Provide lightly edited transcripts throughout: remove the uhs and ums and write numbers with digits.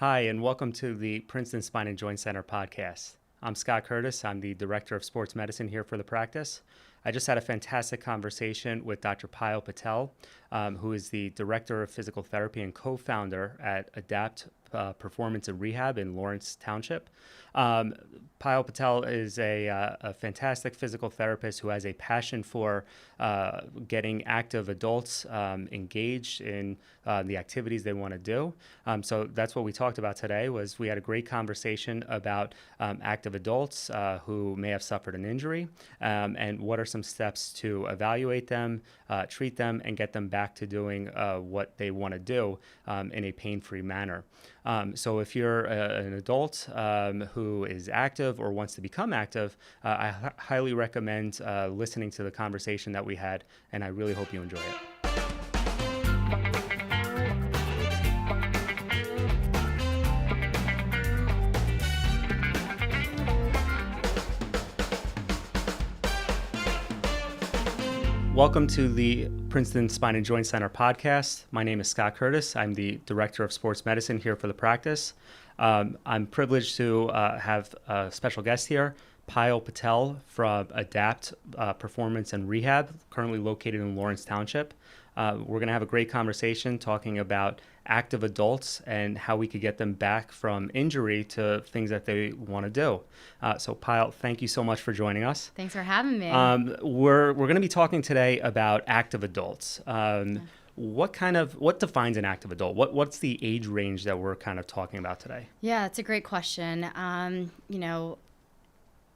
Hi, and welcome to the Princeton Spine and Joint Center podcast. I'm Scott Curtis. I'm the Director of Sports Medicine here for the practice. I just had a fantastic conversation with Dr. Payal Patel, who is the Director of Physical Therapy and co-founder at Adapt Performance and Rehab in Lawrence Township. Payal Patel is a fantastic physical therapist who has a passion for getting active adults engaged in the activities they want to do. So that's what we talked about today. We had a great conversation about active adults who may have suffered an injury, and what are some steps to evaluate them, treat them, and get them back to doing what they want to do in a pain-free manner. So if you're an adult who is active or wants to become active, I highly recommend listening to the conversation that we had, and I really hope you enjoy it. Welcome to the Princeton Spine and Joint Center podcast. My name is Scott Curtis. I'm the Director of Sports Medicine here for the practice. I'm privileged to have a special guest here, Payal Patel from Adapt Performance and Rehab, currently located in Lawrence Township. We're going to have a great conversation talking about active adults and how we could get them back from injury to things that they want to do. So Payal, thank you so much for joining us. Thanks for having me. We're going to be talking today about active adults. What defines an active adult? What's the age range that we're kind of talking about today? Yeah, it's a great question.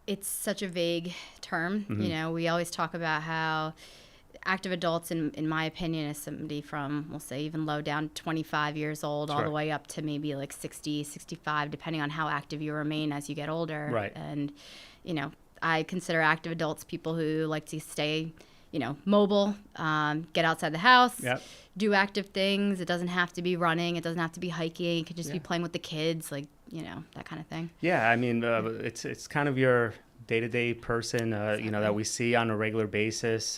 It's such a vague term. Mm-hmm. We always talk about how active adults, in my opinion, is somebody from, we'll say, even low down 25 years old, Sure. all the way up to maybe like 60, 65, depending on how active you remain as you get older. Right. And, I consider active adults people who like to stay, mobile, get outside the house, Yep. do active things. It doesn't have to be running. It doesn't have to be hiking. It could just be playing with the kids, that kind of thing. Yeah, I mean, it's kind of your day-to-day person, Exactly. That we see on a regular basis,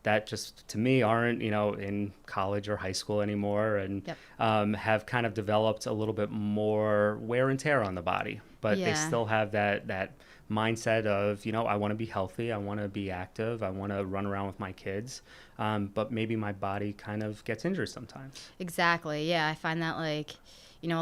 that just, to me, aren't, in college or high school anymore, and Yep. Have kind of developed a little bit more wear and tear on the body. But they still have that mindset of, I want to be healthy, I want to be active, I want to run around with my kids, but maybe my body kind of gets injured sometimes. Exactly. Yeah, I find that a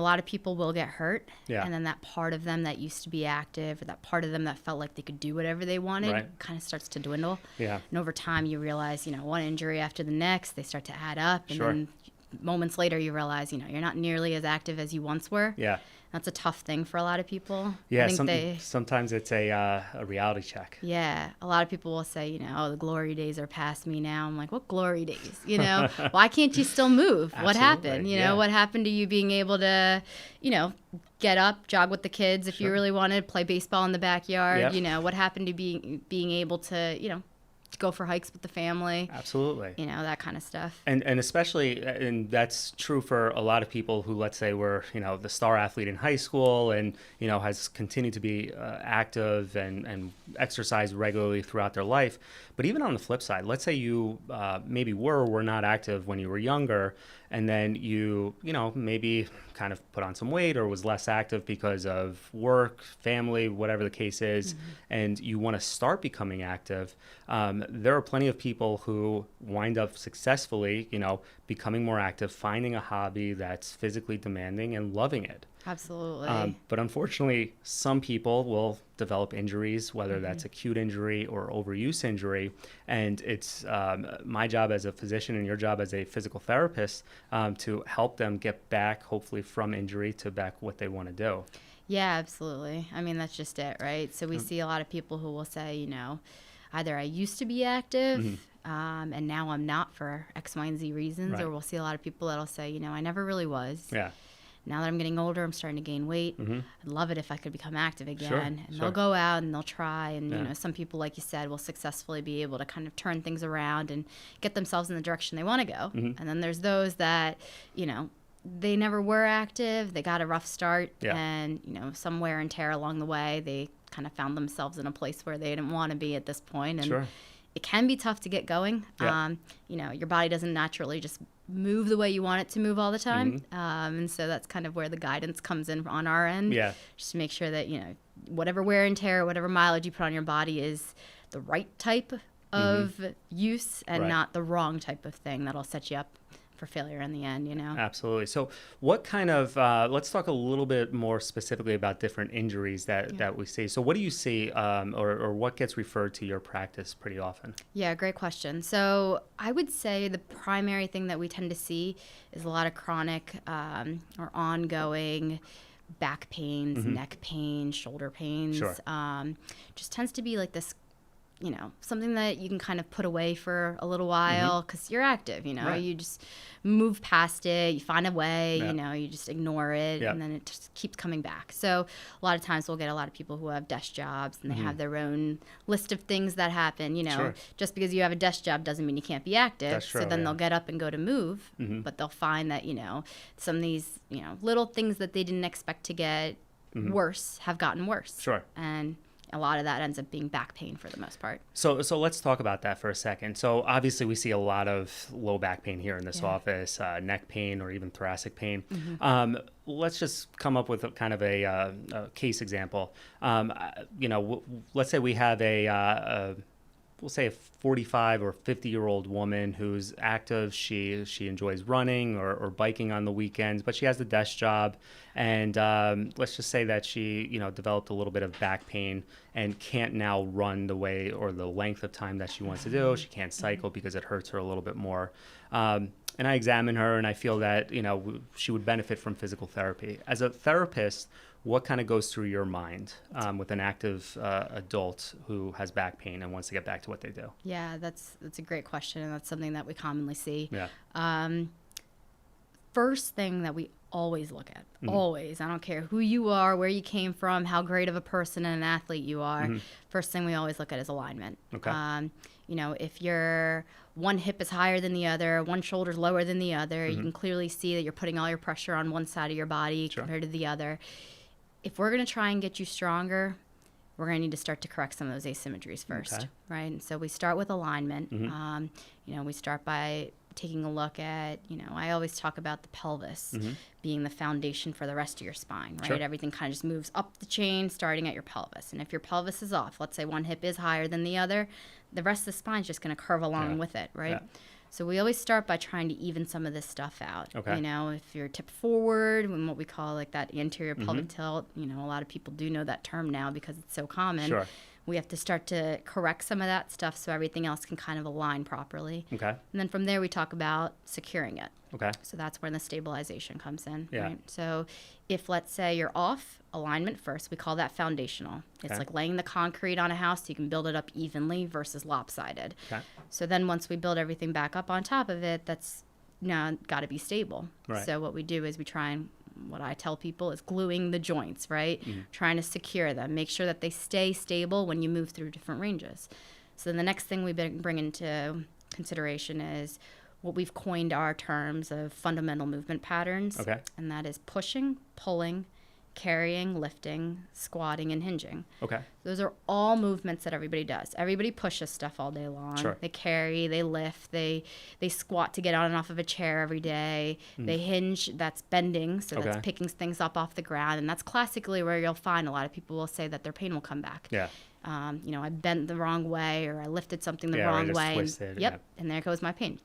lot of people will get hurt. Yeah. And then that part of them that used to be active, or that part of them that felt like they could do whatever they wanted, Right. kind of starts to dwindle. Yeah. And over time you realize, one injury after the next, they start to add up. And Sure. then moments later you realize, you're not nearly as active as you once were. Yeah. That's a tough thing for a lot of people. Yeah, I think sometimes it's a reality check. Yeah, a lot of people will say, oh, the glory days are past me now. I'm like, what glory days? Why can't you still move? What happened? What happened to you being able to, get up, jog with the kids if you really wanted, play baseball in the backyard? Yep. What happened to being able to, go for hikes with the family? Absolutely. That kind of stuff. And especially, and that's true for a lot of people who, let's say, were, the star athlete in high school and, has continued to be active and exercise regularly throughout their life. But even on the flip side, let's say you maybe were not active when you were younger, and then you maybe kind of put on some weight or was less active because of work, family, whatever the case is, and you want to start becoming active. There are plenty of people who wind up successfully, becoming more active, finding a hobby that's physically demanding and loving it. Absolutely. But unfortunately, some people will develop injuries, whether that's acute injury or overuse injury. And it's my job as a physician and your job as a physical therapist to help them get back, hopefully, from injury to back what they want to do. Yeah, absolutely. I mean, that's just it, right? So we see a lot of people who will say, either I used to be active and now I'm not for X, Y, and Z reasons. Right. Or we'll see a lot of people that'll say, I never really was. Yeah. Now that I'm getting older, I'm starting to gain weight. I'd love it if I could become active again. Sure, And sure. they'll go out and they'll try. And, some people, like you said, will successfully be able to kind of turn things around and get themselves in the direction they want to go. And then there's those that, they never were active. They got a rough start. Yeah. And, some wear and tear along the way. They kind of found themselves in a place where they didn't want to be at this point. And, Sure. it can be tough to get going. Yeah. Your body doesn't naturally just move the way you want it to move all the time. And so that's kind of where the guidance comes in on our end. Yeah. Just to make sure that, whatever wear and tear, whatever mileage you put on your body is the right type of use and not the wrong type of thing that'll set you up for failure in the end, Absolutely. So what kind of, let's talk a little bit more specifically about different injuries that we see. So what do you see or what gets referred to your practice pretty often? Yeah, great question. So I would say the primary thing that we tend to see is a lot of chronic or ongoing back pains, neck pain, shoulder pains. Sure. Just tends to be like this, something that you can kind of put away for a little while because you're active, Right. you just move past it, you find a way, Yeah. You just ignore it Yeah. and then it just keeps coming back. So a lot of times we'll get a lot of people who have desk jobs and they have their own list of things that happen, Sure. Just because you have a desk job doesn't mean you can't be active. That's true, so then yeah. they'll get up and go to move, but they'll find that, some of these, little things that they didn't expect to get worse have gotten worse. Sure. And a lot of that ends up being back pain for the most part. So let's talk about that for a second. So obviously we see a lot of low back pain here in this office, neck pain or even thoracic pain. Let's just come up with a kind of a case example. Let's say we have we'll say a 45 or 50-year-old woman who's active. She enjoys running or biking on the weekends, but she has the desk job. And let's just say that she, developed a little bit of back pain and can't now run the way or the length of time that she wants to do. She can't cycle because it hurts her a little bit more. And I examine her and I feel that, she would benefit from physical therapy. As a therapist, what kind of goes through your mind with an active adult who has back pain and wants to get back to what they do? Yeah, that's a great question, and that's something that we commonly see. Yeah. First thing that we always look at, always, I don't care who you are, where you came from, how great of a person and an athlete you are, first thing we always look at is alignment. Okay. If your one hip is higher than the other, one shoulder's lower than the other, you can clearly see that you're putting all your pressure on one side of your body compared to the other. If we're going to try and get you stronger, we're going to need to start to correct some of those asymmetries first, right? And so we start with alignment. We start by taking a look at, I always talk about the pelvis being the foundation for the rest of your spine, right? Sure. Everything kind of just moves up the chain starting at your pelvis. And if your pelvis is off, let's say one hip is higher than the other, the rest of the spine is just going to curve along with it, right? Yeah. So we always start by trying to even some of this stuff out. Okay. If you're tipped forward, when what we call like that anterior pelvic tilt, a lot of people do know that term now because it's so common. Sure. We have to start to correct some of that stuff so everything else can kind of align properly. Okay. And then from there, we talk about securing it. Okay. So that's where the stabilization comes in. Yeah. Right? So if, let's say, you're off, alignment first, we call that foundational. It's Okay. like laying the concrete on a house so you can build it up evenly versus lopsided. Okay. So then once we build everything back up on top of it, that's now got to be stable. Right. So what we do is we try and, what I tell people is gluing the joints, right? Trying to secure them, make sure that they stay stable when you move through different ranges. So then the next thing we bring into consideration is what we've coined our terms of fundamental movement patterns. Okay. And that is pushing, pulling, carrying, lifting, squatting, and hinging. Okay. Those are all movements that everybody does. Everybody pushes stuff all day long. Sure. They carry, they lift, they squat to get on and off of a chair every day. They hinge, that's bending, so Okay. that's picking things up off the ground. And that's classically where you'll find a lot of people will say that their pain will come back. Yeah. I bent the wrong way or I lifted something the Yeah, or I wrong just way. twisted, Yep, yeah. and there goes my pain.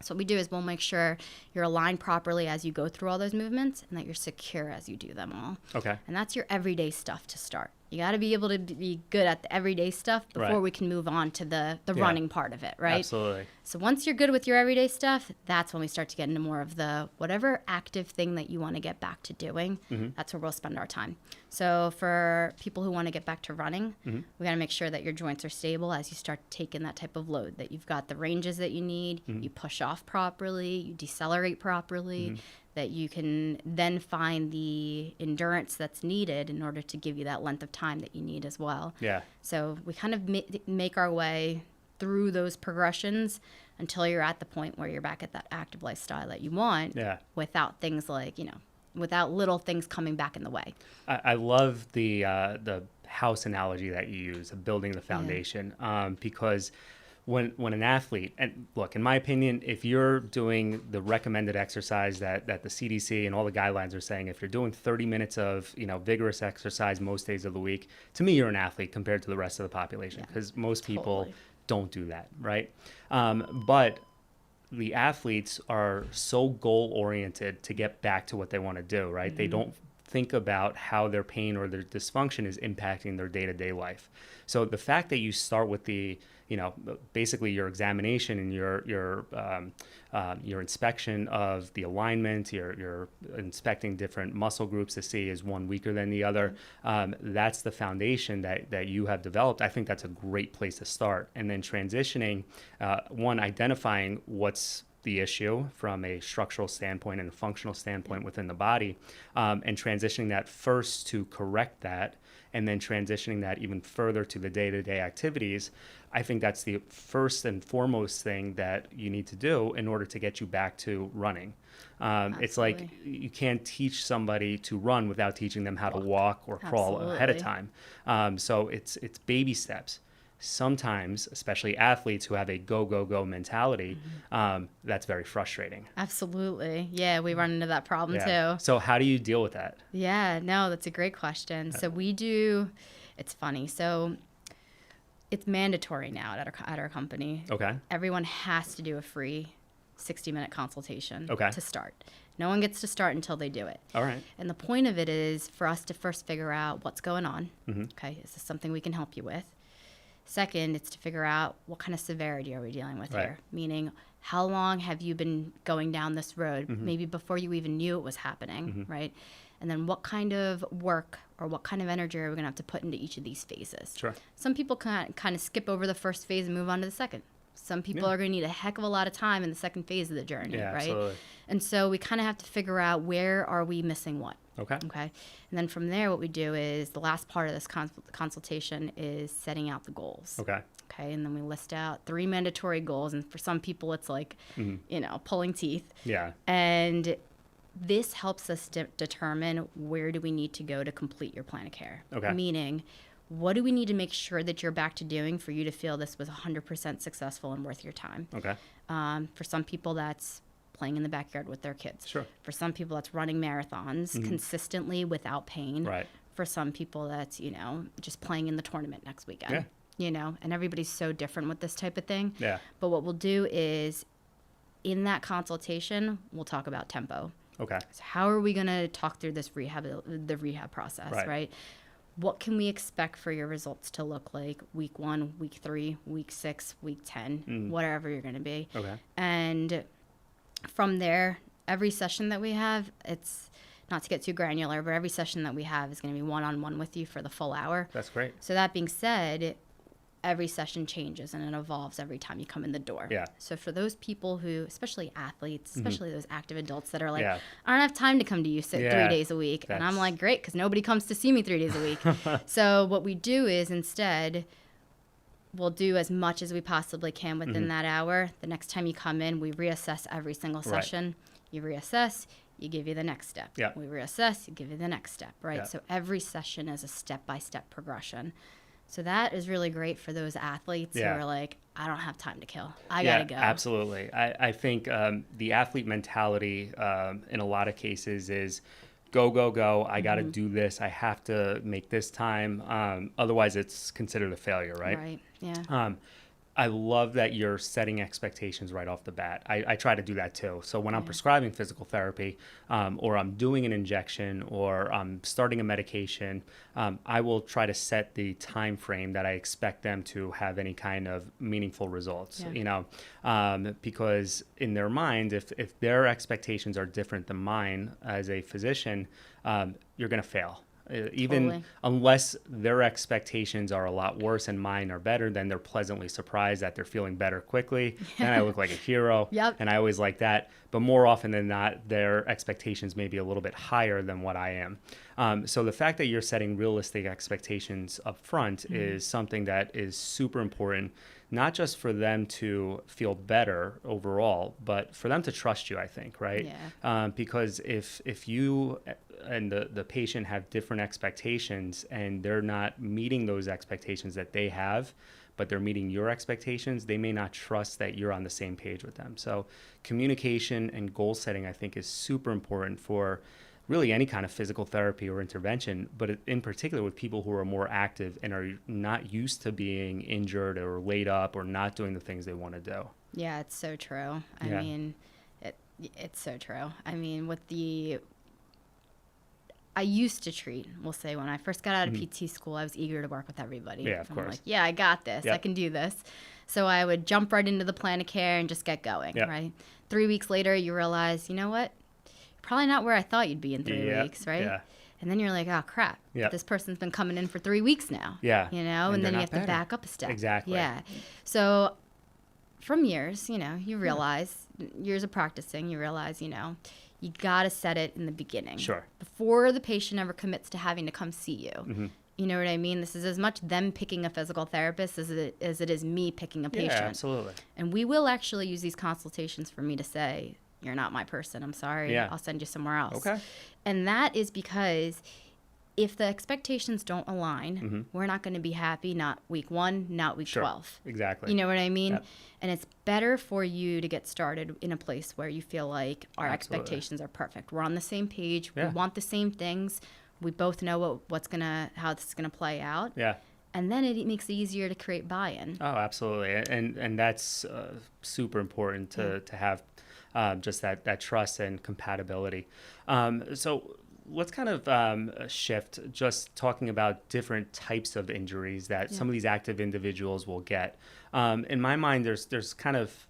So what we do is we'll make sure you're aligned properly as you go through all those movements and that you're secure as you do them all. Okay. And that's your everyday stuff to start. You got to be able to be good at the everyday stuff before Right. we can move on to the Yeah. running part of it, right? Absolutely. So once you're good with your everyday stuff, that's when we start to get into more of the whatever active thing that you want to get back to doing. That's where we'll spend our time. So for people who want to get back to running, we got to make sure that your joints are stable as you start taking that type of load, that you've got the ranges that you need, you push off properly, you decelerate properly, that you can then find the endurance that's needed in order to give you that length of time that you need as well. Yeah. So we kind of make our way through those progressions until you're at the point where you're back at that active lifestyle that you want. Yeah. Without things like, without little things coming back in the way. I love the house analogy that you use of building the foundation because when an athlete, and look, in my opinion, if you're doing the recommended exercise that the CDC and all the guidelines are saying, if you're doing 30 minutes of vigorous exercise most days of the week, to me, you're an athlete compared to the rest of the population, because most people don't do that, right? But the athletes are so goal oriented to get back to what they want to do, right? They don't think about how their pain or their dysfunction is impacting their day-to-day life. So the fact that you start with basically your examination and your inspection of the alignment, you're inspecting different muscle groups to see is one weaker than the other. That's the foundation that you have developed. I think that's a great place to start. And then transitioning, identifying what's the issue from a structural standpoint and a functional standpoint within the body, and transitioning that first to correct that, and then transitioning that even further to the day-to-day activities. I think that's the first and foremost thing that you need to do in order to get you back to running. It's like you can't teach somebody to run without teaching them how to walk or crawl ahead of time. So it's baby steps. Sometimes, especially athletes who have a go, go, go mentality, that's very frustrating. Absolutely. Yeah, we run into that problem too. So how do you deal with that? Yeah, no, that's a great question. So it's funny. So it's mandatory now at our company. Okay. Everyone has to do a free 60-minute consultation to start. No one gets to start until they do it. All right. And the point of it is for us to first figure out what's going on. Okay, is this something we can help you with? Second, it's to figure out what kind of severity are we dealing with here, meaning how long have you been going down this road, maybe before you even knew it was happening, right? And then what kind of work or what kind of energy are we going to have to put into each of these phases? Sure. Some people kind of skip over the first phase and move on to the second. Some people are going to need a heck of a lot of time in the second phase of the journey, right? Absolutely. And so we kind of have to figure out where are we missing what. Okay. And then from there, what we do is the last part of this consultation is setting out the goals. Okay. And then we list out 3 mandatory goals. And for some people, it's like, pulling teeth. Yeah. And this helps us determine where do we need to go to complete your plan of care. Okay. Meaning, what do we need to make sure that you're back to doing for you to feel this was 100% successful and worth your time? Okay. For some people, that's playing in the backyard with their kids. Sure. For some people, that's running marathons consistently without pain. Right. For some people, that's, just playing in the tournament next weekend. Yeah. And everybody's so different with this type of thing. Yeah. But what we'll do is in that consultation, we'll talk about tempo. Okay. So how are we going to talk through this the rehab process, right? What can we expect for your results to look like week 1, week 3, week 6, week 10, whatever you're going to be. Okay. And from there, every session that we have, it's not to get too granular, but every session that we have is going to be one-on-one with you for the full hour. That's great. So that being said, every session changes and it evolves every time you come in the door. Yeah. So for those people who, especially athletes, especially those active adults that are like, I don't have time to come to you 3 days a week. And I'm like, great, because nobody comes to see me 3 days a week. So what we do is instead, we'll do as much as we possibly can within that hour. The next time you come in, we reassess every single session. You reassess, you give you the next step. Yeah. We reassess, you give you the next step, right? Yeah. So every session is a step-by-step progression. So that is really great for those athletes who are like, I don't have time to kill. I got to go. Absolutely. I think the athlete mentality in a lot of cases is go, go, go. I got to do this. I have to make this time. Otherwise, it's considered a failure, right? Right, yeah. I love that you're setting expectations right off the bat. I try to do that too. So when I'm prescribing physical therapy or I'm doing an injection or I'm starting a medication, I will try to set the time frame that I expect them to have any kind of meaningful results, because in their mind, if their expectations are different than mine as a physician, you're going to fail. Even unless their expectations are a lot worse and mine are better, then they're pleasantly surprised that they're feeling better quickly. And I look like a hero. Yep. And I always like that. But more often than not, their expectations may be a little bit higher than what I am. So the fact that you're setting realistic expectations up front is something that is super important, not just for them to feel better overall, but for them to trust you, I think, right? Yeah. Because if you and the patient have different expectations, and they're not meeting those expectations that they have, but they're meeting your expectations, they may not trust that you're on the same page with them. So communication and goal setting, I think, is super important for really any kind of physical therapy or intervention, but in particular with people who are more active and are not used to being injured or laid up or not doing the things they want to do. Yeah, it's so true. I mean, it's so true. I mean, I used to treat, we'll say, when I first got out of PT school, I was eager to work with everybody. Yeah, of course. I'm like, yeah, I got this. Yep. I can do this. So I would jump right into the plan of care and just get going, right? 3 weeks later, you realize, you know what? You're probably not where I thought you'd be in 3 weeks, right? Yeah. And then you're like, oh, crap. Yep. This person's been coming in for 3 weeks now. Yeah. You know, and then you have to back up a step. Exactly. Yeah. So from years, you realize, years of practicing, you realize, you got to set it in the beginning. Sure. Before the patient ever commits to having to come see you. Mm-hmm. You know what I mean? This is as much them picking a physical therapist as it is me picking a patient. Yeah, absolutely. And we will actually use these consultations for me to say, you're not my person. I'm sorry. Yeah. I'll send you somewhere else. Okay. And that is because if the expectations don't align, we're not going to be happy, not week 1, not week 12. Exactly. You know what I mean? Yep. And it's better for you to get started in a place where you feel like our expectations are perfect. We're on the same page. Yeah. We want the same things. We both know how this is gonna play out. Yeah. And then it makes it easier to create buy-in. Oh, absolutely. And that's super important to have just that trust and compatibility. So let's kind of shift, just talking about different types of injuries that some of these active individuals will get. In my mind, there's kind of,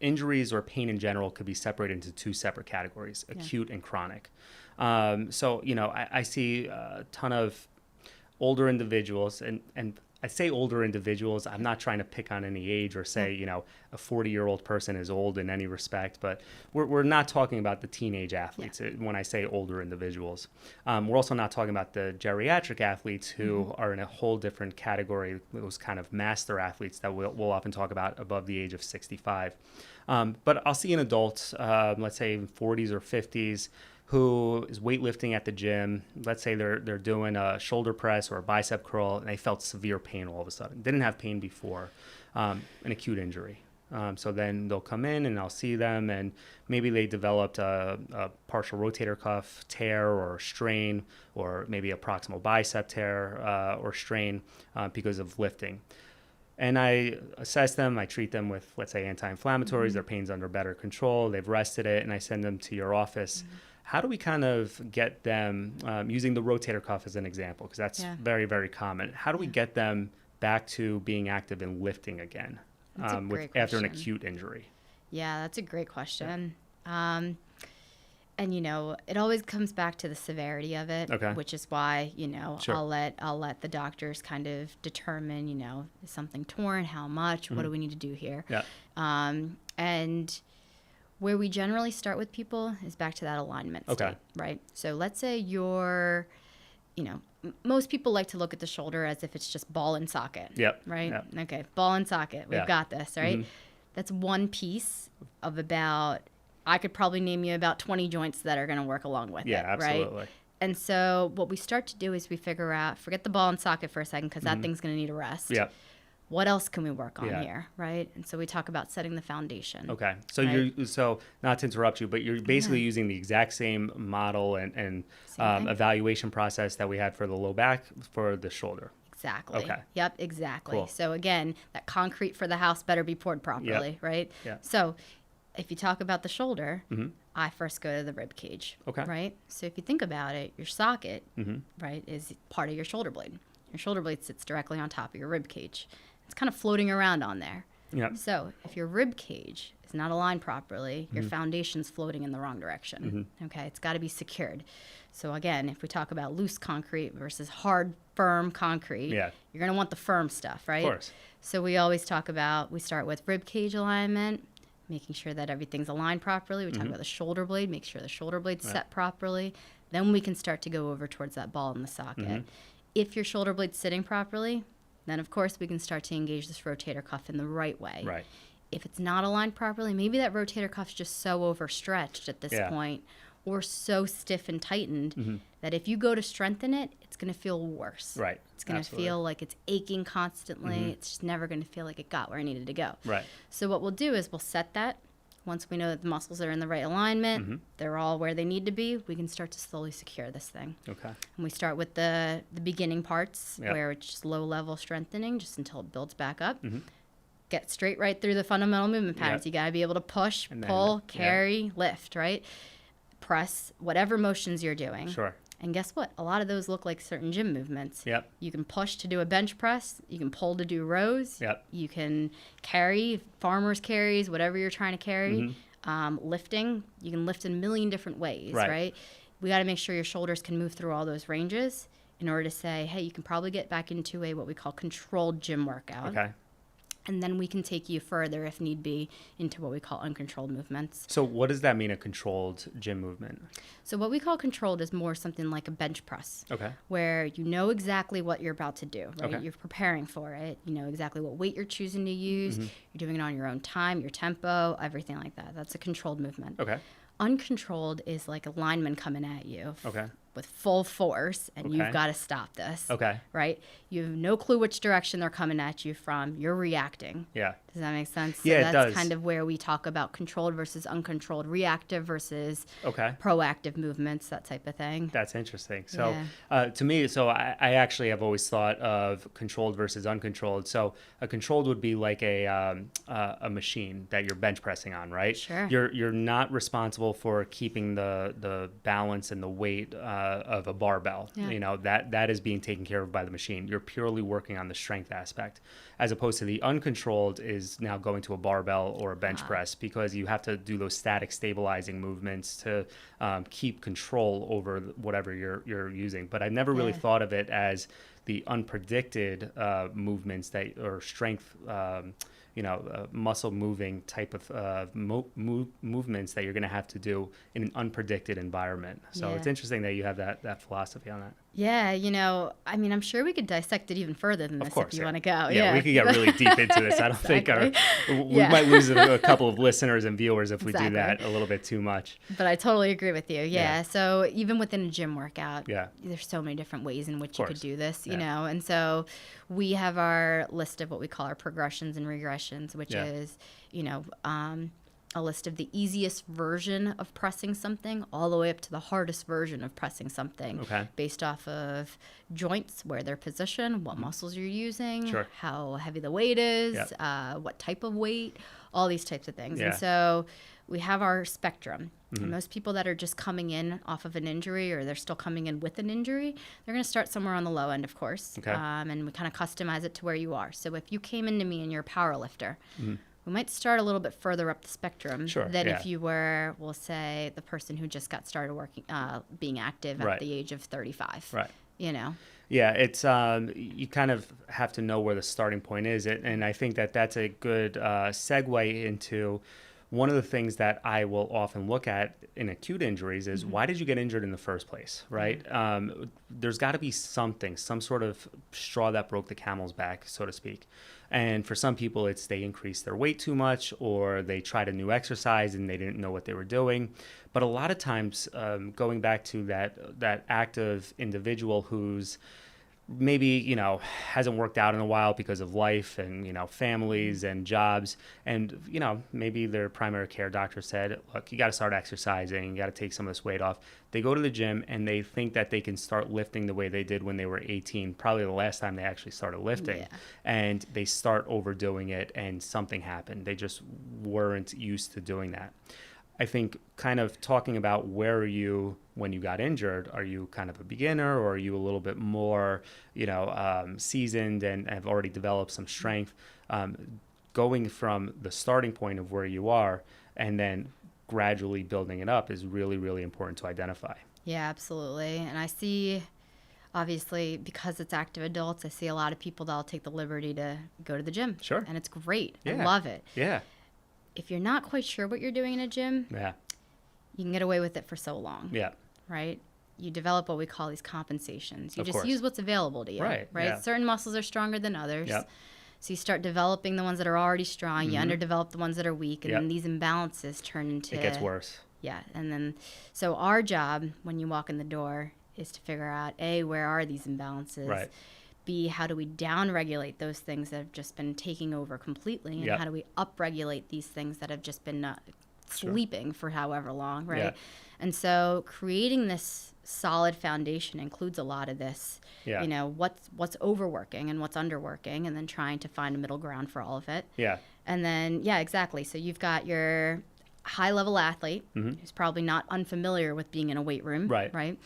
injuries or pain in general could be separated into 2 separate categories, acute and chronic. So, I see a ton of older individuals, and I say older individuals, I'm not trying to pick on any age or say, a 40-year-old person is old in any respect, but we're not talking about the teenage athletes when I say older individuals. We're also not talking about the geriatric athletes who are in a whole different category, those kind of master athletes that we'll often talk about above the age of 65. But I'll see an adult, let's say in 40s or 50s, who is weightlifting at the gym. Let's say they're doing a shoulder press or a bicep curl, and they felt severe pain all of a sudden. Didn't have pain before, an acute injury. So then they'll come in and I'll see them, and maybe they developed a partial rotator cuff tear or strain, or maybe a proximal bicep tear or strain because of lifting. And I assess them, I treat them with, let's say, anti-inflammatories, their pain's under better control, they've rested it, and I send them to your office. How do we kind of get them, using the rotator cuff as an example, because that's very, very common. How do we get them back to being active and lifting again after an acute injury? Yeah, that's a great question. And, it always comes back to the severity of it, which is why, sure. I'll let the doctors kind of determine, is something torn, how much, what do we need to do here? Yeah. And where we generally start with people is back to that alignment state, right? So let's say you're, most people like to look at the shoulder as if it's just ball and socket, right? Yep. Okay, ball and socket, we've got this, right? That's one piece of I could probably name you about 20 joints that are going to work along with it, absolutely. Right? And so what we start to do is we figure out, forget the ball and socket for a second, because that thing's going to need a rest. Yeah. What else can we work on here, right? And so we talk about setting the foundation. Okay. So so not to interrupt you, but you're basically using the exact same model and evaluation process that we had for the low back for the shoulder. Exactly. Okay. Yep, exactly. Cool. So again, that concrete for the house better be poured properly, right? Yeah. So if you talk about the shoulder, I first go to the rib cage, right? So if you think about it, your socket, right, is part of your shoulder blade. Your shoulder blade sits directly on top of your rib cage. It's kind of floating around on there. Yep. So if your rib cage is not aligned properly, your foundation's floating in the wrong direction. Okay, it's got to be secured. So again, if we talk about loose concrete versus hard, firm concrete, you're going to want the firm stuff, right? Of course. So we always talk about, we start with rib cage alignment, making sure that everything's aligned properly. We talk about the shoulder blade, make sure the shoulder blade's set properly. Then we can start to go over towards that ball in the socket. If your shoulder blade's sitting properly, then of course we can start to engage this rotator cuff in the right way. Right. If it's not aligned properly, maybe that rotator cuff's just so overstretched at this point, or so stiff and tightened that if you go to strengthen it, it's going to feel worse. Right. It's going to feel like it's aching constantly. It's just never going to feel like it got where it needed to go. Right. So what we'll do is we'll set that. Once we know that the muscles are in the right alignment, they're all where they need to be, we can start to slowly secure this thing. Okay. And we start with the beginning parts where it's just low-level strengthening just until it builds back up. Get straight right through the fundamental movement patterns. You got to be able to push, pull, carry, lift, right? Press, whatever motions you're doing. Sure. And guess what? A lot of those look like certain gym movements. Yep. You can push to do a bench press. You can pull to do rows. Yep. You can carry, farmer's carries, whatever you're trying to carry. Lifting, you can lift in a million different ways, right? We got to make sure your shoulders can move through all those ranges in order to say, hey, you can probably get back into what we call controlled gym workout. Okay. And then we can take you further, if need be, into what we call uncontrolled movements. So what does that mean, a controlled gym movement? So what we call controlled is more something like a bench press. Okay. Where you know exactly what you're about to do, right? Okay. You're preparing for it. You know exactly what weight you're choosing to use. You're doing it on your own time, your tempo, everything like that. That's a controlled movement. Okay. Uncontrolled is like a lineman coming at you. Okay. With full force, and you've got to stop this. Okay. Right? You have no clue which direction they're coming at you from. You're reacting. Yeah. Does that make sense? Yeah, so it that's does. kind of where we talk about controlled versus uncontrolled, reactive versus Okay. proactive movements, that type of thing. That's interesting. So to me, I actually have always thought of controlled versus uncontrolled. So a controlled would be like a machine that you're bench pressing on, right? Sure. You're not responsible for keeping the balance and the weight of a barbell. Yeah. You know, that is being taken care of by the machine. You're purely working on the strength aspect, as opposed to the uncontrolled is now going to a barbell or a bench press, because you have to do those static stabilizing movements to keep control over whatever you're using. But I've never really thought of it as the unpredicted movements that, or strength, muscle moving type of movements that you're going to have to do in an unpredicted environment. So it's interesting that you have that philosophy on that. Yeah, I mean, I'm sure we could dissect it even further than this if you want to go. Yeah, we could get really deep into this. I don't think we might lose a couple of listeners and viewers if we do that a little bit too much. But I totally agree with you. Yeah. So even within a gym workout, there's so many different ways in which you could do this, you know. And so we have our list of what we call our progressions and regressions, which is, a list of the easiest version of pressing something all the way up to the hardest version of pressing something based off of joints, where they're positioned, what muscles you're using, how heavy the weight is, what type of weight, all these types of things. And so we have our spectrum. And most people that are just coming in off of an injury, or they're still coming in with an injury, they're going to start somewhere on the low end, of course. And we kind of customize it to where you are. So if you came into me and you're a power lifter, we might start a little bit further up the spectrum than if you were, we'll say, the person who just got started working, being active at the age of 35. Right. Yeah, it's you kind of have to know where the starting point is, and I think that's a good segue into one of the things that I will often look at in acute injuries is why did you get injured in the first place, right? There's got to be some sort of straw that broke the camel's back, so to speak. And for some people, it's they increased their weight too much, or they tried a new exercise and they didn't know what they were doing. But a lot of times, going back to that active individual who's maybe, hasn't worked out in a while because of life and, families and jobs. And, maybe their primary care doctor said, look, you got to start exercising. You got to take some of this weight off. They go to the gym and they think that they can start lifting the way they did when they were 18, probably the last time they actually started lifting. Yeah. And they start overdoing it and something happened. They just weren't used to doing that. I think kind of talking about where are you when you got injured, are you kind of a beginner, or are you a little bit more, seasoned and have already developed some strength? Going from the starting point of where you are and then gradually building it up is really, really important to identify. Yeah, absolutely. And I see, obviously, because it's active adults, I see a lot of people that'll take the liberty to go to the gym. Sure. And it's great. Yeah. I love it. Yeah. If you're not quite sure what you're doing in a gym, you can get away with it for so long. Yeah. Right? You develop what we call these compensations. You of just course. use what's available to you. Right. Yeah. Certain muscles are stronger than others. Yep. So you start developing the ones that are already strong. You underdevelop the ones that are weak. And then these imbalances turn into... It gets worse. Yeah. And then, so our job when you walk in the door is to figure out, A, where are these imbalances? Right. B, how do we down-regulate those things that have just been taking over completely? And how do we up-regulate these things that have just been sleeping for however long, right? Yeah. And so creating this solid foundation includes a lot of this, Yeah. you know, what's overworking and what's underworking, and then trying to find a middle ground for all of it. Yeah. And then, yeah, exactly. So you've got your high-level athlete who's probably not unfamiliar with being in a weight room, right?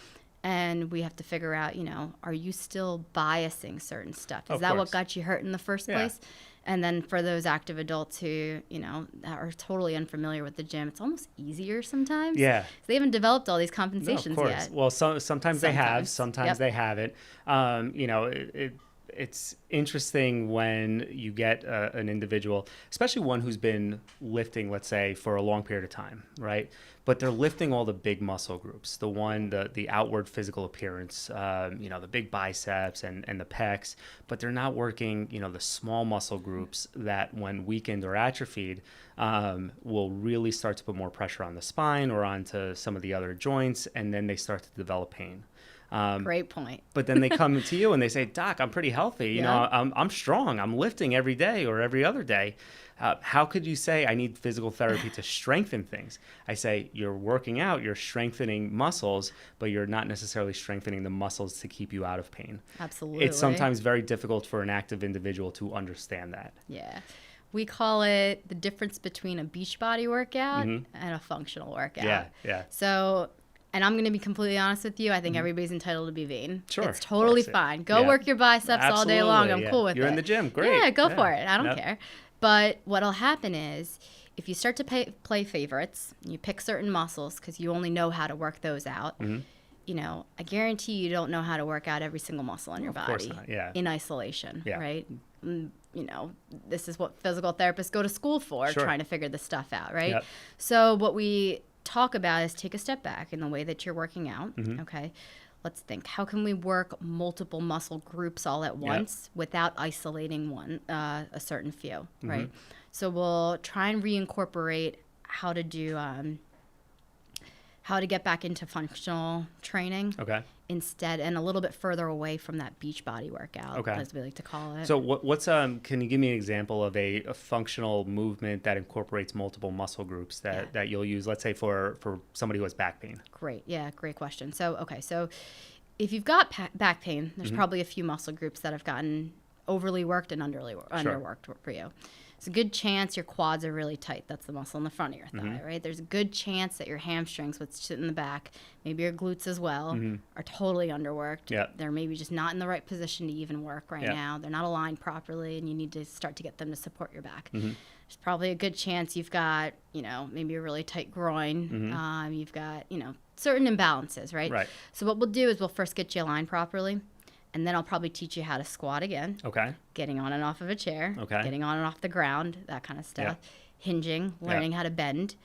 And we have to figure out, you know, are you still biasing certain stuff? Is that what got you hurt in the first place? And then for those active adults who, you know, are totally unfamiliar with the gym, it's almost easier sometimes. Yeah. They haven't developed all these compensations yet. Well, sometimes they have, sometimes they haven't. You know, it's interesting when you get an individual, especially one who's been lifting, let's say, for a long period of time, right? But they're lifting all the big muscle groups, the outward physical appearance, you know, the big biceps and the pecs, but they're not working, you know, the small muscle groups that when weakened or atrophied will really start to put more pressure on the spine or onto some of the other joints, and then they start to develop pain. Great point. But then they come to you and they say, Doc, I'm pretty healthy. You know, I'm strong. I'm lifting every day or every other day. How could you say I need physical therapy to strengthen things? I say, you're working out, you're strengthening muscles, but you're not necessarily strengthening the muscles to keep you out of pain. Absolutely. It's sometimes very difficult for an active individual to understand that. Yeah. We call it the difference between a Beachbody workout and a functional workout. Yeah. So, and I'm going to be completely honest with you, I think everybody's entitled to be vain. Sure. It's totally fine. Go work your biceps all day long. I'm cool with it. You're in the gym. Great. Yeah, go for it. I don't care. But what'll happen is if you start to play favorites, you pick certain muscles because you only know how to work those out, you know, I guarantee you don't know how to work out every single muscle in your body in isolation, right? You know, this is what physical therapists go to school for, trying to figure this stuff out, right? So what we talk about is take a step back in the way that you're working out, okay? Let's think, how can we work multiple muscle groups all at once without isolating one, a certain few, right? So we'll try and reincorporate how to do, how to get back into functional training instead, and a little bit further away from that Beachbody workout, as we like to call it. So what's can you give me an example of a functional movement that incorporates multiple muscle groups that you'll use, let's say for somebody who has back pain? Great. Yeah, great question. So, so if you've got back pain, there's probably a few muscle groups that have gotten overly worked and underworked for you. It's a good chance your quads are really tight. That's the muscle in the front of your thigh, right? There's a good chance that your hamstrings, which sit in the back, maybe your glutes as well, are totally underworked. They're maybe just not in the right position to even work right now. They're not aligned properly, and you need to start to get them to support your back. There's probably a good chance you've got, you know, maybe a really tight groin. You've got, you know, certain imbalances, right? So what we'll do is we'll first get you aligned properly. And then I'll probably teach you how to squat again. Getting on and off of a chair. Getting on and off the ground, that kind of stuff. Hinging, learning how to bend,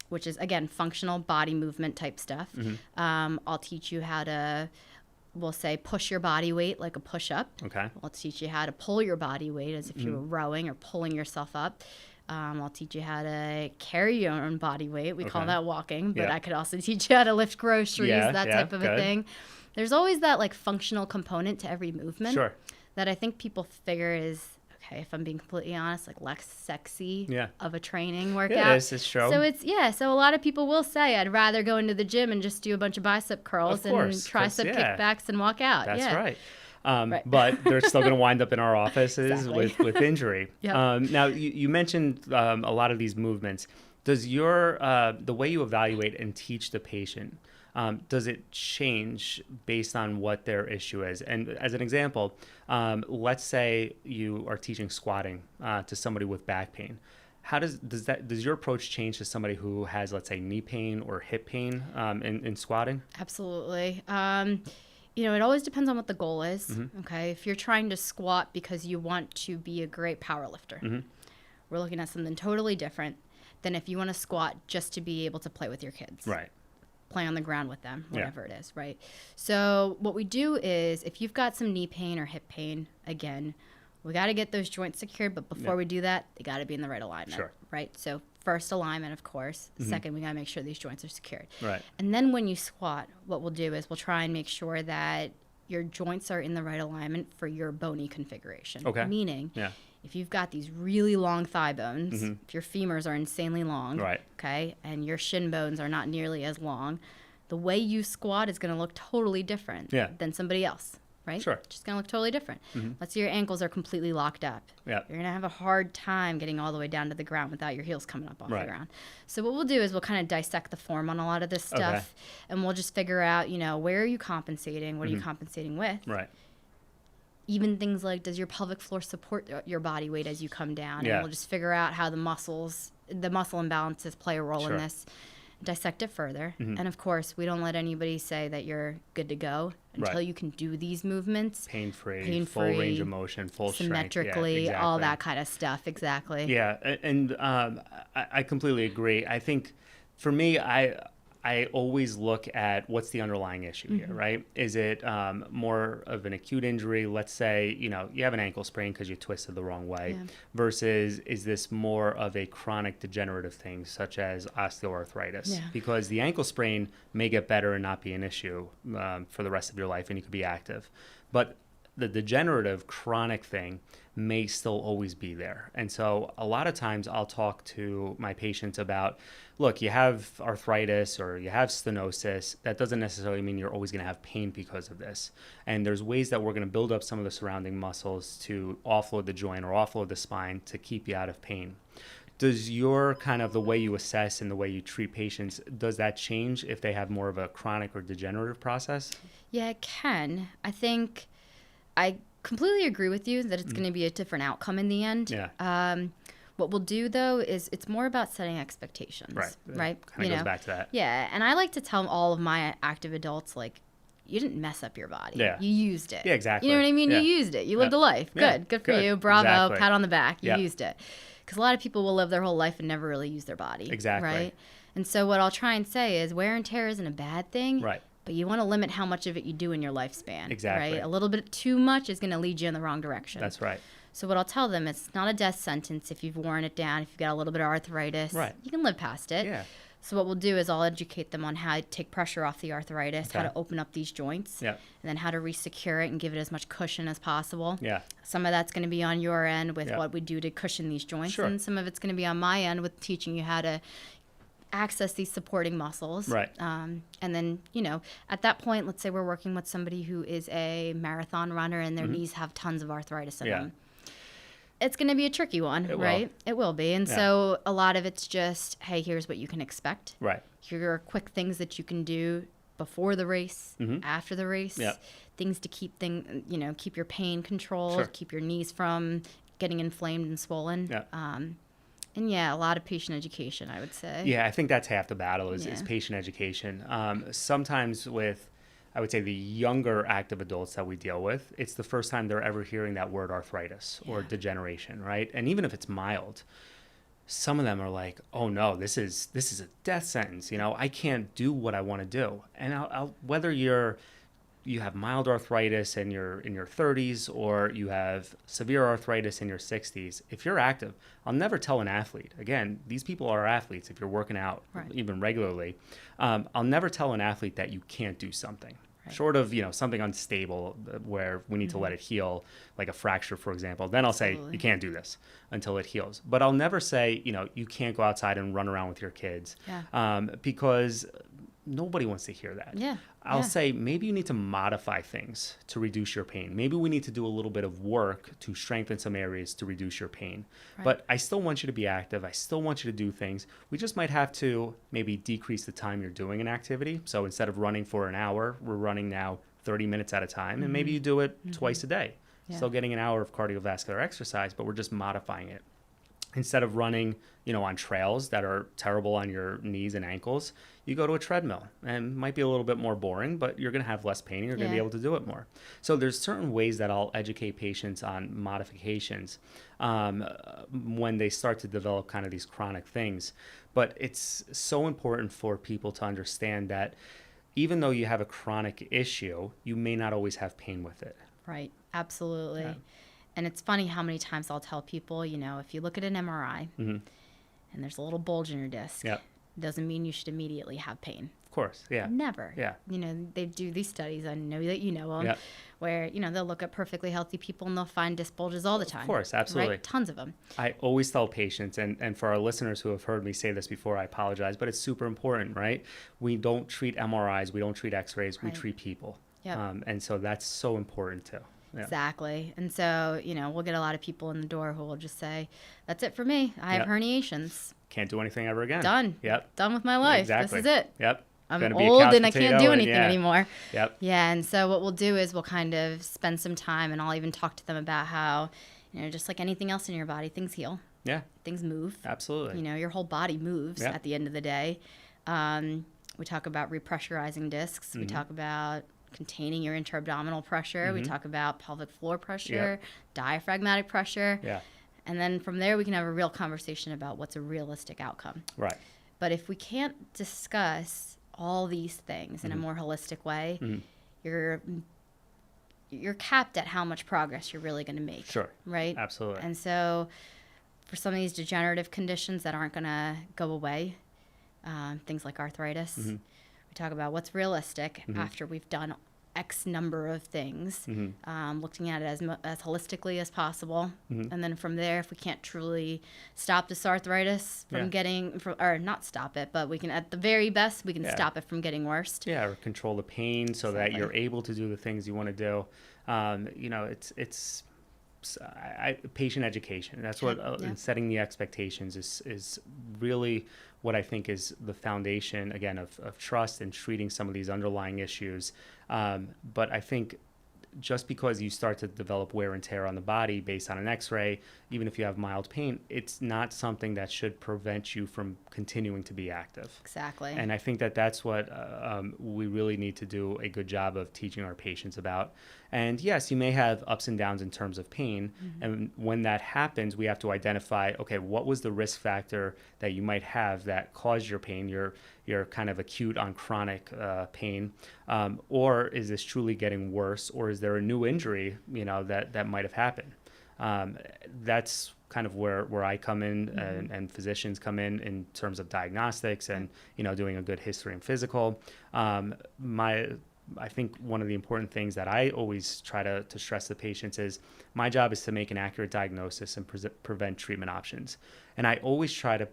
which is, again, functional body movement type stuff. I'll teach you how to, we'll say, push your body weight like a push-up. I'll teach you how to pull your body weight as if you were rowing or pulling yourself up. I'll teach you how to carry your own body weight. We call that walking. But I could also teach you how to lift groceries, that type of a thing. There's always that like functional component to every movement that I think people figure is, okay, if I'm being completely honest, like less sexy of a training workout. Yeah, it's true. So it's, so a lot of people will say, I'd rather go into the gym and just do a bunch of bicep curls and tricep kickbacks and walk out. That's right. But they're still going to wind up in our offices with injury. Now, you mentioned a lot of these movements. Does the way you evaluate and teach the patient, does it change based on what their issue is? And as an example, let's say you are teaching squatting to somebody with back pain. How does your approach change to somebody who has, let's say, knee pain or hip pain in squatting? Absolutely. You know, it always depends on what the goal is. Okay, if you're trying to squat because you want to be a great power lifter, we're looking at something totally different than if you want to squat just to be able to play with your kids. Play on the ground with them, whatever it is, right? So what we do is if you've got some knee pain or hip pain, again, we got to get those joints secured. But before we do that, they got to be in the right alignment, right? So first alignment, of course. Second, we got to make sure these joints are secured. Right. And then when you squat, what we'll do is we'll try and make sure that your joints are in the right alignment for your bony configuration. Okay. Meaning, if you've got these really long thigh bones, if your femurs are insanely long, Right. okay, and your shin bones are not nearly as long, the way you squat is going to look totally different than somebody else, right? Sure. It's just going to look totally different. Let's say your ankles are completely locked up. Yeah. You're going to have a hard time getting all the way down to the ground without your heels coming up off Right. the ground. So what we'll do is we'll kind of dissect the form on a lot of this stuff, and we'll just figure out, where are you compensating? What are you compensating with? Right. Even things like, does your pelvic floor support your body weight as you come down? Yeah. And we'll just figure out how the muscle imbalances play a role in this, dissect it further. And of course, we don't let anybody say that you're good to go until you can do these movements. Pain-free, full range of motion, full symmetrically, strength. all that kind of stuff. Exactly. Yeah, and I completely agree. I think for me, I always look at what's the underlying issue here, right? Is it more of an acute injury? Let's say, you have an ankle sprain because you twisted the wrong way versus is this more of a chronic degenerative thing such as osteoarthritis? Yeah. Because the ankle sprain may get better and not be an issue for the rest of your life and you could be active. But the degenerative chronic thing may still always be there. And so a lot of times I'll talk to my patients about, look, you have arthritis or you have stenosis. That doesn't necessarily mean you're always going to have pain because of this. And there's ways that we're going to build up some of the surrounding muscles to offload the joint or offload the spine to keep you out of pain. Does your kind of the way you assess and the way you treat patients, does that change if they have more of a chronic or degenerative process? Yeah, it can. I think I completely agree with you that it's going to be a different outcome in the end. Yeah. What we'll do, though, is it's more about setting expectations. Right? Kind of goes back to that. Yeah, and I like to tell all of my active adults, like, you didn't mess up your body. Yeah. You used it. Yeah, exactly. You know what I mean? Yeah. You used it. You lived a life. Yeah. Good for you. Bravo. Exactly. Pat on the back. You Yeah. used it. Because a lot of people will live their whole life and never really use their body. Exactly. Right? And so what I'll try and say is wear and tear isn't a bad thing. Right. But you want to limit how much of it you do in your lifespan. Exactly. Right? A little bit too much is going to lead you in the wrong direction. That's right. So what I'll tell them, it's not a death sentence if you've worn it down, if you've got a little bit of arthritis. Right. You can live past it. Yeah. So what we'll do is I'll educate them on how to take pressure off the arthritis, how Okay. to open up these joints, Yeah. and then how to re-secure it and give it as much cushion as possible. Yeah. Some of that's going to be on your end with Yeah. what we do to cushion these joints, Sure. and some of it's going to be on my end with teaching you how to access these supporting muscles. Right. And then, at that point, let's say we're working with somebody who is a marathon runner and their knees have tons of arthritis in Yeah. them. It's going to be a tricky one, It will. right? It will be. And Yeah. so a lot of it's just, hey, here's what you can expect. Right. Here are quick things that you can do before the race, after the race, Yeah. things to keep keep your pain controlled, Sure. keep your knees from getting inflamed and swollen. Yeah. And yeah, a lot of patient education, I would say. Yeah, I think that's half the battle is Yeah. patient education. Sometimes with, I would say, the younger active adults that we deal with, it's the first time they're ever hearing that word arthritis or degeneration, right? And even if it's mild, some of them are like, "Oh no, this is a death sentence. I can't do what I want to do." And I'll whether you have mild arthritis and you're in your 30s or you have severe arthritis in your 60s, if you're active, I'll never tell an athlete, again, these people are athletes if you're working out even regularly, I'll never tell an athlete that you can't do something. Short of, something unstable where we need to let it heal, like a fracture, for example, then I'll say, you can't do this until it heals. But I'll never say, you can't go outside and run around with your kids because nobody wants to hear that. Yeah. I'll say maybe you need to modify things to reduce your pain. Maybe we need to do a little bit of work to strengthen some areas to reduce your pain. Right. But I still want you to be active. I still want you to do things. We just might have to maybe decrease the time you're doing an activity. So instead of running for an hour, we're running now 30 minutes at a time. And maybe you do it twice a day. Yeah. Still getting an hour of cardiovascular exercise, but we're just modifying it. Instead of running, on trails that are terrible on your knees and ankles, you go to a treadmill, and it might be a little bit more boring, but you're going to have less pain and you're going to be able to do it more. So there's certain ways that I'll educate patients on modifications when they start to develop kind of these chronic things. But it's so important for people to understand that even though you have a chronic issue, you may not always have pain with it. Right. Absolutely. Yeah. And it's funny how many times I'll tell people, if you look at an MRI and and there's a little bulge in your disc, Yep. doesn't mean you should immediately have pain. Of course. Yeah. Never. Yeah. You know, they do these studies, I know that you know them, Yep. where, you know, they'll look at perfectly healthy people and they'll find disc bulges all the time. Of course, absolutely. Right? Tons of them. I always tell patients, and for our listeners who have heard me say this before, I apologize, but it's super important, right? We don't treat MRIs, we don't treat x-rays, we Right. treat people. Yep. And so that's so important too. Yeah. Exactly. And so, you know, we'll get a lot of people in the door who will just say, that's it for me. I have Yep. herniations. Can't do anything ever again. Done. Yep. Done with my life. Exactly. This is it. Yep. I'm Gonna be a old couch and I can't potato do and anything yeah. anymore. Yep. Yeah. And so what we'll do is we'll kind of spend some time, and I'll even talk to them about how, you know, just like anything else in your body, things heal. Yeah. Things move. Absolutely. You know, your whole body moves Yep. at the end of the day. We talk about repressurizing discs. We talk about containing your intra-abdominal pressure. We talk about pelvic floor pressure, diaphragmatic pressure. Yeah. And then from there, we can have a real conversation about what's a realistic outcome. Right. But if we can't discuss all these things in a more holistic way, you're capped at how much progress you're really going to make. Sure. Right? Absolutely. And so for some of these degenerative conditions that aren't going to go away, things like arthritis, we talk about what's realistic after we've done X number of things, looking at it as holistically as possible. And then from there, if we can't truly stop this arthritis from or not stop it, but we can, at the very best, we can stop it from getting worse. Yeah, or control the pain so that you're able to do the things you want to do. You know, it's patient education. That's what and setting the expectations is really what I think is the foundation, again, of trust and treating some of these underlying issues. But I think just because you start to develop wear and tear on the body based on an x-ray, even if you have mild pain, it's not something that should prevent you from continuing to be active. Exactly. And I think that that's what we really need to do a good job of teaching our patients about. And yes, you may have ups and downs in terms of pain. And when that happens, we have to identify, okay, what was the risk factor that you might have that caused your pain, your kind of acute on chronic pain, or is this truly getting worse, or is there a new injury, you know, that might have happened? That's kind of where I come in and physicians come in terms of diagnostics and, you know, doing a good history and physical. I think one of the important things that I always try to stress to patients is my job is to make an accurate diagnosis and prevent treatment options. And I always try to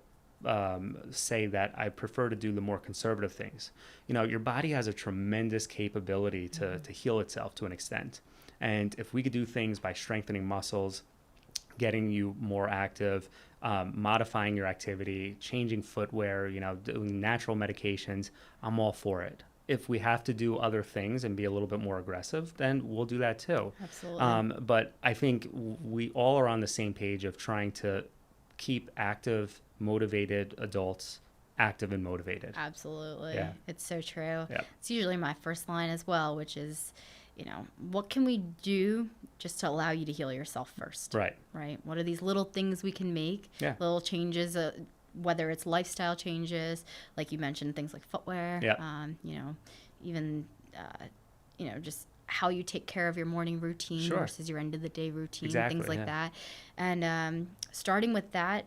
say that I prefer to do the more conservative things. You know, your body has a tremendous capability to heal itself to an extent. And if we could do things by strengthening muscles, getting you more active, modifying your activity, changing footwear, you know, doing natural medications, I'm all for it. If we have to do other things and be a little bit more aggressive, then we'll do that too. Absolutely. But I think we all are on the same page of trying to keep active, motivated adults active and motivated. Absolutely. Yeah. It's so true. Yep. It's usually my first line as well, which is, you know, what can we do just to allow you to heal yourself first? Right. Right. What are these little things we can make? Yeah. Little changes, whether it's lifestyle changes, like you mentioned, things like footwear, Yep. you know, even, you know, just how you take care of your morning routine Sure. versus your end of the day routine, Exactly, things like yeah. that. And starting with that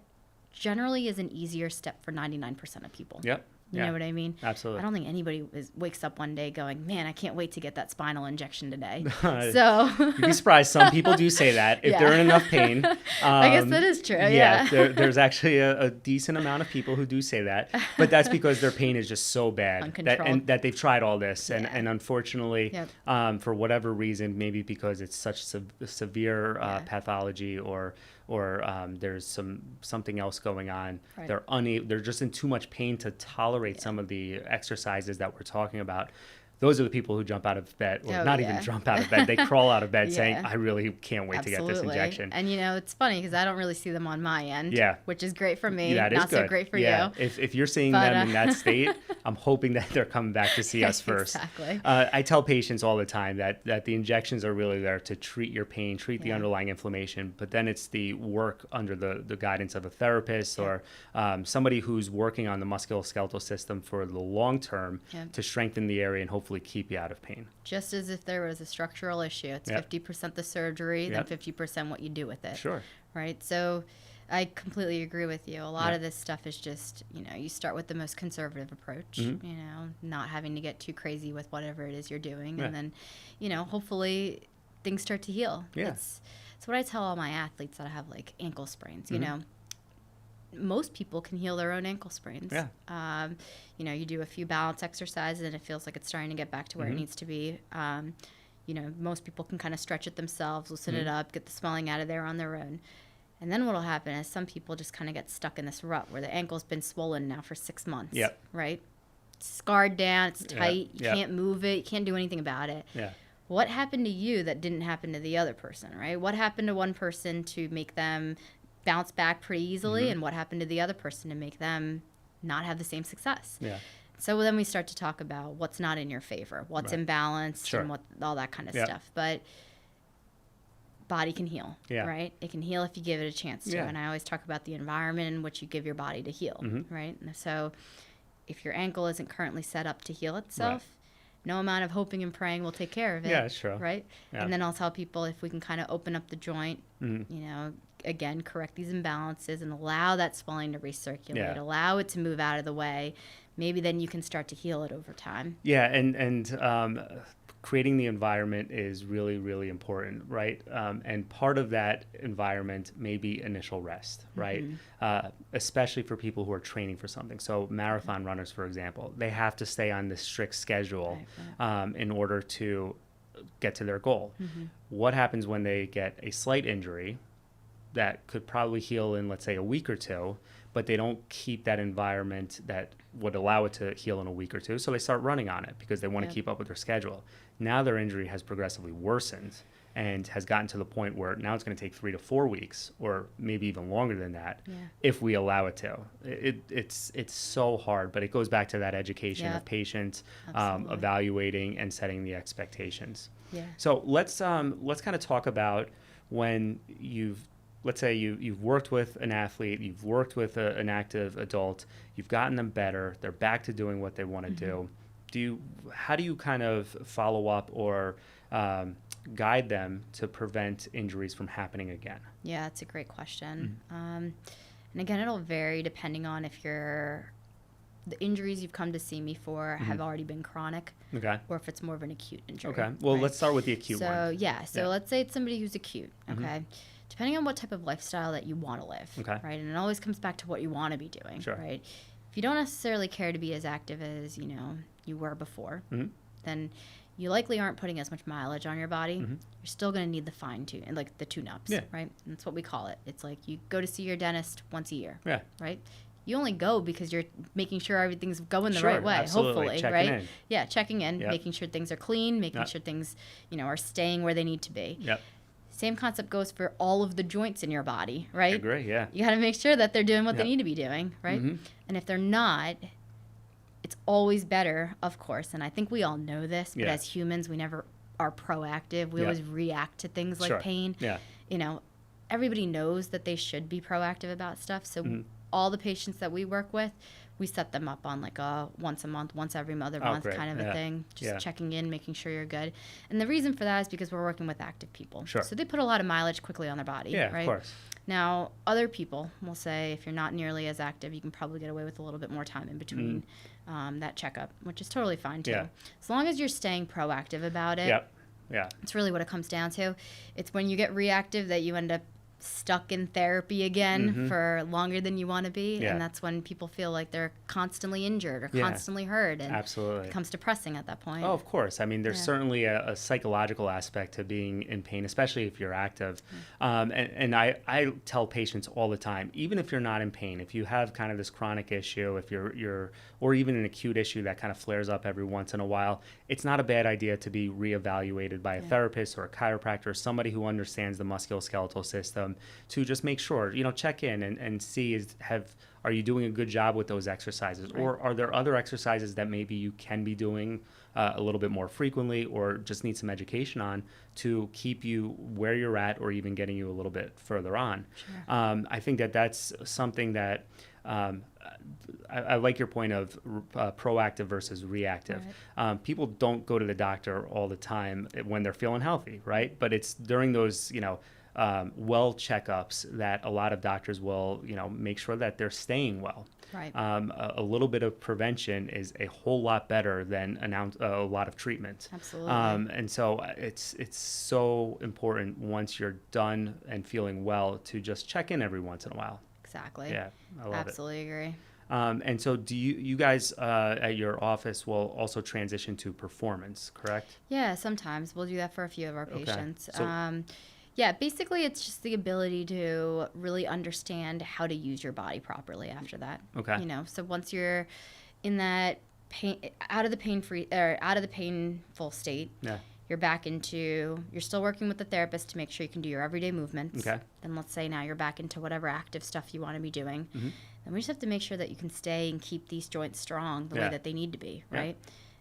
generally is an easier step for 99% of people. Yep. You know what I mean? Absolutely. I don't think anybody wakes up one day going, man, I can't wait to get that spinal injection today. So You'd be surprised. Some people do say that if they're in enough pain. I guess that is true. Yeah. There's actually a decent amount of people who do say that, but that's because their pain is just so bad that they've tried all this, and unfortunately, for whatever reason, maybe because it's such severe pathology or there's something else going on. Right. They're just in too much pain to tolerate some of the exercises that we're talking about. Those are the people who jump out of bed, or not even jump out of bed. They crawl out of bed saying, I really can't wait to get this injection. And, you know, it's funny because I don't really see them on my end, which is great for me, that not is good. So great for you. If you're seeing them in that state, I'm hoping that they're coming back to see us first. Exactly. I tell patients all the time that the injections are really there to treat your pain, treat the underlying inflammation, but then it's the work under the guidance of a therapist or somebody who's working on the musculoskeletal system for the long term to strengthen the area and hopefully keep you out of pain. Just as if there was a structural issue. It's 50% the surgery, then 50% what you do with it. Sure. Right? So I completely agree with you. A lot of this stuff is just, you start with the most conservative approach, not having to get too crazy with whatever it is you're doing. And then, hopefully things start to heal. Yeah. It's what I tell all my athletes that have like ankle sprains, most people can heal their own ankle sprains. Yeah. You do a few balance exercises and it feels like it's starting to get back to where it needs to be. Most people can kind of stretch it themselves, loosen it up, get the swelling out of there on their own. And then what will happen is some people just kind of get stuck in this rut where the ankle's been swollen now for 6 months. Yep. Right? It's scarred down, it's tight, you Yep. can't move it, you can't do anything about it. Yeah. What happened to you that didn't happen to the other person, right? What happened to one person to make them bounce back pretty easily, and what happened to the other person to make them not have the same success? Yeah. So then we start to talk about what's not in your favor, what's imbalanced, Sure. and what all that kind of Yep. stuff. But body can heal, right? It can heal if you give it a chance to. And I always talk about the environment in which you give your body to heal, right? And so if your ankle isn't currently set up to heal itself, no amount of hoping and praying will take care of it. Yeah, that's true. Right? Yeah. And then I'll tell people if we can kind of open up the joint, again, correct these imbalances and allow that swelling to recirculate, allow it to move out of the way, maybe then you can start to heal it over time. Yeah, and creating the environment is really, really important, right? And part of that environment may be initial rest, right? Especially for people who are training for something. So marathon runners, for example, they have to stay on this strict schedule in order to get to their goal. What happens when they get a slight injury that could probably heal in, let's say, a week or two, but they don't keep that environment that would allow it to heal in a week or two, so they start running on it because they want to keep up with their schedule. Now their injury has progressively worsened and has gotten to the point where now it's going to take 3 to 4 weeks, or maybe even longer than that, if we allow it to. It's so hard, but it goes back to that education of patients, evaluating and setting the expectations. So let's kind of talk about when let's say you've worked with an athlete, you've worked with an active adult, you've gotten them better, they're back to doing what they want to do. How do you kind of follow up or guide them to prevent injuries from happening again? Yeah, that's a great question. And again, it'll vary depending on if the injuries you've come to see me for have already been chronic, or if it's more of an acute injury. Okay. Well, let's start with the acute one. So let's say it's somebody who's acute. Okay. Depending on what type of lifestyle that you want to live, right? And it always comes back to what you want to be doing, right? If you don't necessarily care to be as active as, you were before, then you likely aren't putting as much mileage on your body. You're still going to need the fine tune, and like the tune-ups, right? And that's what we call it. It's like you go to see your dentist once a year, right? You only go because you're making sure everything's going the right way, hopefully, checking right? in. Yeah, checking in, making sure things are clean, making sure things, are staying where they need to be. Same concept goes for all of the joints in your body, right? I agree, yeah. You got to make sure that they're doing what they need to be doing, right? And if they're not, it's always better, of course, and I think we all know this, but as humans, we never are proactive. We always react to things like pain. Everybody knows that they should be proactive about stuff, so all the patients that we work with, we set them up on like a once a month, once every other month kind of a thing, just checking in, making sure you're good. And the reason for that is because we're working with active people. So they put a lot of mileage quickly on their body, right? Of course. Now, other people will say if you're not nearly as active, you can probably get away with a little bit more time in between that checkup, which is totally fine too. As long as you're staying proactive about it, it's really what it comes down to. It's when you get reactive that you end up stuck in therapy again for longer than you want to be, and that's when people feel like they're constantly injured or constantly hurt, and it becomes depressing at that point. Oh, of course. I mean, there's certainly a psychological aspect to being in pain, especially if you're active. And I tell patients all the time, even if you're not in pain, if you have kind of this chronic issue, if you're or even an acute issue that kind of flares up every once in a while, it's not a bad idea to be reevaluated by a therapist or a chiropractor, somebody who understands the musculoskeletal system, to just make sure, check in and see are you doing a good job with those exercises, or are there other exercises that maybe you can be doing a little bit more frequently, or just need some education on to keep you where you're at, or even getting you a little bit further on. I think that's something that I like your point of proactive versus reactive. People don't go to the doctor all the time when they're feeling healthy, right? But it's during those, well checkups that a lot of doctors will, make sure that they're staying well. Right. A little bit of prevention is a whole lot better than a lot of treatment. Absolutely. And so it's so important once you're done and feeling well to just check in every once in a while. Exactly. Yeah, I love Absolutely agree. And so do you guys at your office will also transition to performance, correct? Yeah, sometimes we'll do that for a few of our Okay. patients. So- Yeah, basically it's just the ability to really understand how to use your body properly after that. Okay. So once you're in that pain, out of the painful state, Yeah. you're still working with the therapist to make sure you can do your everyday movements. Okay. Then let's say now you're back into whatever active stuff you want to be doing. Mm-hmm. And we just have to make sure that you can stay and keep these joints strong the Yeah. way that they need to be, Yeah. right?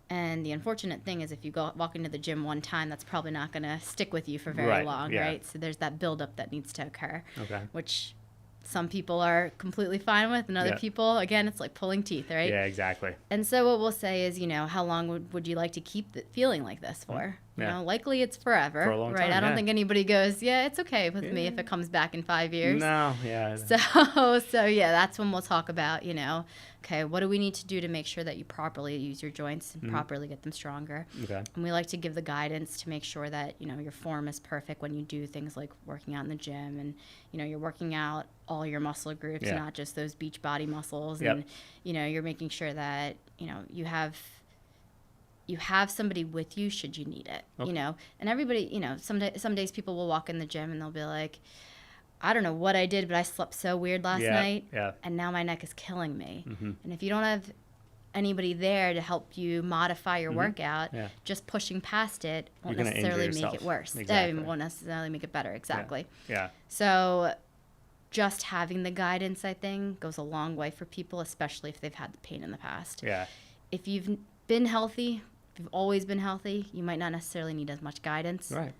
And the unfortunate thing is if you walk into the gym one time, that's probably not going to stick with you for very Right, long, yeah. right? So there's that buildup that needs to occur, Okay. which some people are completely fine with, and other Yeah. people, again, it's like pulling teeth, right? Yeah, exactly. And so what we'll say is, how long would you like to keep feeling like this for? Yeah. Likely it's forever, For a long right? time, I don't yeah. think anybody goes, yeah, it's okay with me if it comes back in 5 years. No, yeah. So yeah, that's when we'll talk about, okay, what do we need to do to make sure that you properly use your joints and properly get them stronger? Okay. And we like to give the guidance to make sure that, your form is perfect when you do things like working out in the gym and, you're working out all your muscle groups, Yeah. not just those beach body muscles. Yep. And, you're making sure that, you have somebody with you should you need it, Okay. And everybody, some days people will walk in the gym and they'll be like, I don't know what I did, but I slept so weird last night, Yeah. and now my neck is killing me. Mm-hmm. And if you don't have anybody there to help you modify your workout, Yeah. just pushing past it won't You're gonna injure necessarily make yourself. it worse. Exactly. Won't necessarily make it better. Exactly. Yeah. So just having the guidance, I think, goes a long way for people, especially if they've had the pain in the past. Yeah. If you've been healthy, if you've always been healthy, you might not necessarily need as much guidance, Right.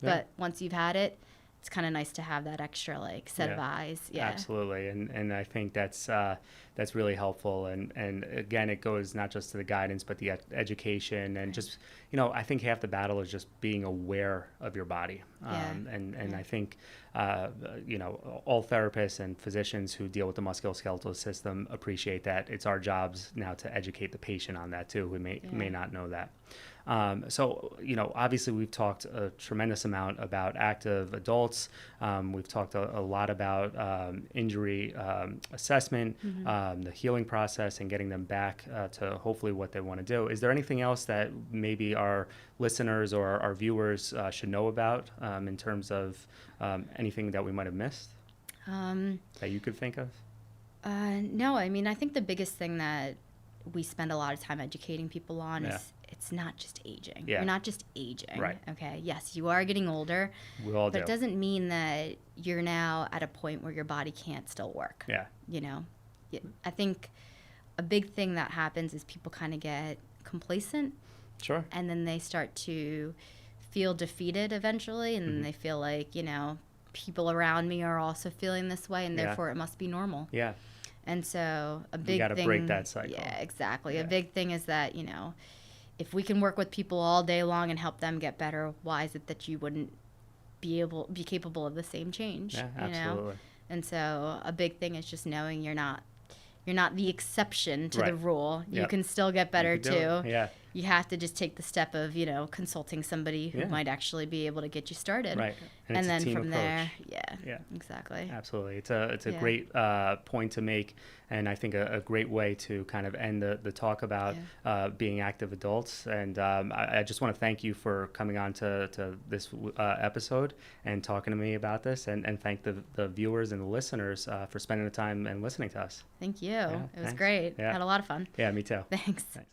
But once you've had it, it's kind of nice to have that extra set of eyes. Yeah. Absolutely. And I think that's really helpful. And again, it goes not just to the guidance, but the education and just, I think half the battle is just being aware of your body. And I think, all therapists and physicians who deal with the musculoskeletal system appreciate that. It's our jobs now to educate the patient on that too, who may not know that. So, obviously we've talked a tremendous amount about active adults. We've talked a lot about injury assessment, the healing process, and getting them back to hopefully what they want to do. Is there anything else that maybe our listeners or our viewers should know about in terms of anything that we might have missed that you could think of? No, I mean, I think the biggest thing that we spend a lot of time educating people on is it's not just aging. Yeah. You're not just aging. Right. Okay. Yes, you are getting older. We all do. But it doesn't mean that you're now at a point where your body can't still work. Yeah. I think a big thing that happens is people kind of get complacent. Sure. And then they start to feel defeated eventually. And they feel like, people around me are also feeling this way. And therefore it must be normal. Yeah. And so a big thing. You got to break that cycle. Yeah, exactly. Yeah. A big thing is that, if we can work with people all day long and help them get better, why is it that you wouldn't be capable of the same change? Yeah, absolutely. And so a big thing is just knowing you're not the exception to the rule. You can still get better too. Yeah. You have to just take the step of, consulting somebody who might actually be able to get you started. Right. And it's a then team from approach. there, Yeah. exactly. Absolutely. It's a great point to make, and I think a great way to kind of end the talk about being active adults. And I just want to thank you for coming on to this episode and talking to me about this, and thank the viewers and the listeners for spending the time and listening to us. Thank you. Yeah, It was thanks. great. Yeah. Had a lot of fun. Yeah, me too. Thanks. Thanks.